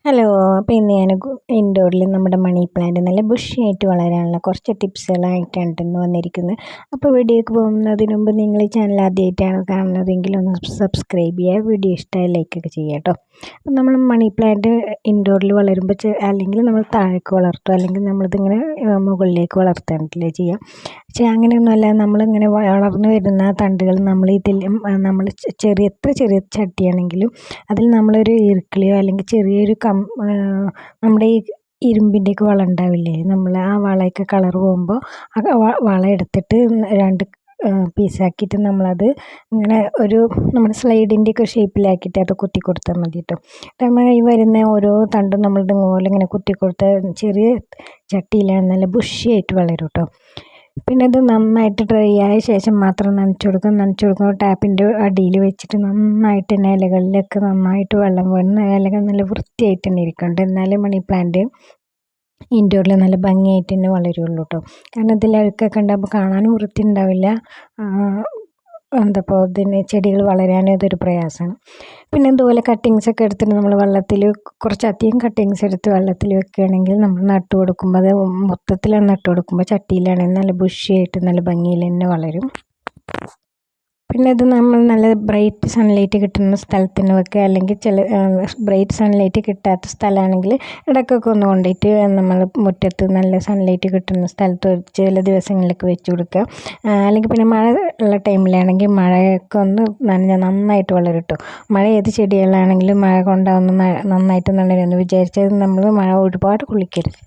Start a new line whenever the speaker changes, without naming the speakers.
Hello. അപ്പോൾ ഇന്ന് ഞാൻ ഇൻഡോറിൽ നമ്മുടെ മണി പ്ലാന്റ് നല്ല ബുഷിയായിട്ട് വളരാനുള്ള കുറച്ച് ടിപ്സുകളായിട്ടാണ് ഇന്ന് വന്നിരിക്കുന്നത്. അപ്പോൾ വീഡിയോക്ക് പോകുന്നതിന് മുമ്പ് നിങ്ങൾ ഈ ചാനൽ ആദ്യമായിട്ടാണ് കാണുന്നതെങ്കിൽ ഒന്ന് സബ്സ്ക്രൈബ് ചെയ്യുക, വീഡിയോ ഇഷ്ടമായി ലൈക്കൊക്കെ ചെയ്യുക കേട്ടോ. അപ്പോൾ നമ്മൾ മണി പ്ലാന്റ് ഇൻഡോറിൽ വളരുമ്പോൾ അല്ലെങ്കിൽ നമ്മൾ താഴേക്ക് വളർത്തുക, അല്ലെങ്കിൽ നമ്മളിതിങ്ങനെ മുകളിലേക്ക് വളർത്താണ്ടില്ലേ ചെയ്യുക. പക്ഷേ അങ്ങനെയൊന്നുമല്ല, നമ്മളിങ്ങനെ വളർന്നു വരുന്ന തണ്ടുകൾ നമ്മൾ എത്ര ചെറിയ ചട്ടിയാണെങ്കിലും അതിൽ നമ്മളൊരു ഈർക്കിളിയോ അല്ലെങ്കിൽ ചെറിയൊരു നമ്മുടെ ഈ ഇരുമ്പിൻ്റെയൊക്കെ വള ഉണ്ടാവില്ലേ, നമ്മൾ ആ വളയൊക്കെ കളർ പോകുമ്പോൾ ആ വള എടുത്തിട്ട് രണ്ട് പീസാക്കിയിട്ട് നമ്മളത് ഇങ്ങനെ നമ്മുടെ സ്ലൈഡിൻ്റെയൊക്കെ ഷേപ്പിലാക്കിയിട്ട് അത് കുത്തി കൊടുത്താൽ മതി കേട്ടോ. നമ്മൾ ഈ വരുന്ന ഓരോ തണ്ടും നമ്മൾ ഇതുപോലെ ഇങ്ങനെ കുത്തി കൊടുത്താൽ ചെറിയ ചട്ടിയിലാണ് നല്ല ബുഷിയായിട്ട് വളരും കേട്ടോ. പിന്നെ ഇത് നന്നായിട്ട് ഡ്രൈ ആയ ശേഷം മാത്രം നനച്ചു കൊടുക്കുക. ടാപ്പിൻ്റെ അടിയിൽ വെച്ചിട്ട് നന്നായിട്ട് തന്നെ ഇലകളിലൊക്കെ നന്നായിട്ട് വെള്ളം വീണ് ഇലകൾ നല്ല വൃത്തിയായിട്ട് തന്നെ ഇരിക്കുന്നുണ്ട്. എന്നാലേ മണി പ്ലാന്റ് ഇൻഡോറിൽ നല്ല ഭംഗിയായിട്ട് തന്നെ വളരുള്ളൂ കേട്ടോ. കാരണം ഇതിൽ അഴുക്കൊക്കെ ഉണ്ടാകുമ്പോൾ കാണാനും വൃത്തി ഉണ്ടാവില്ല, എന്തപ്പോൾ ഇതിന് ചെടികൾ വളരാനും ഇതൊരു പ്രയാസമാണ്. പിന്നെ ഇതുപോലെ കട്ടിങ്സ് ഒക്കെ എടുത്തിട്ട് നമ്മൾ വെള്ളത്തിൽ കുറച്ചധികം കട്ടിങ്സ് എടുത്ത് വെള്ളത്തിൽ വെക്കുകയാണെങ്കിൽ നമ്മൾ നട്ടു കൊടുക്കുമ്പോൾ അത് മൊത്തത്തിലാണ് നട്ടു കൊടുക്കുമ്പോൾ ചട്ടിയിലാണെങ്കിൽ നല്ല ബുഷിയായിട്ട് നല്ല ഭംഗിയിൽ തന്നെ വളരും. പിന്നെ ഇത് നമ്മൾ നല്ല ബ്രൈറ്റ് സൺലൈറ്റ് കിട്ടുന്ന സ്ഥലത്ത് തന്നെ വെക്കുക, അല്ലെങ്കിൽ ബ്രൈറ്റ് സൺലൈറ്റ് കിട്ടാത്ത സ്ഥലമാണെങ്കിൽ ഇടയ്ക്കൊക്കെ ഒന്ന് കൊണ്ടുപോയിട്ട് നമ്മൾ മുറ്റത്ത് നല്ല സൺലൈറ്റ് കിട്ടുന്ന സ്ഥലത്ത് ചില ദിവസങ്ങളിലൊക്കെ വെച്ച് കൊടുക്കുക. അല്ലെങ്കിൽ പിന്നെ മഴ ഉള്ള ടൈമിലാണെങ്കിൽ മഴയൊക്കെ ഒന്ന് നന്നായിട്ട് വളരും കേട്ടോ. മഴ ഏത് ചെടികളാണെങ്കിലും മഴ കൊണ്ടാവുന്ന നന്നായിട്ട് വളരുമെന്ന് വിചാരിച്ചത് നമ്മൾ മഴ ഒരുപാട് കൊള്ളിക്കരുത്.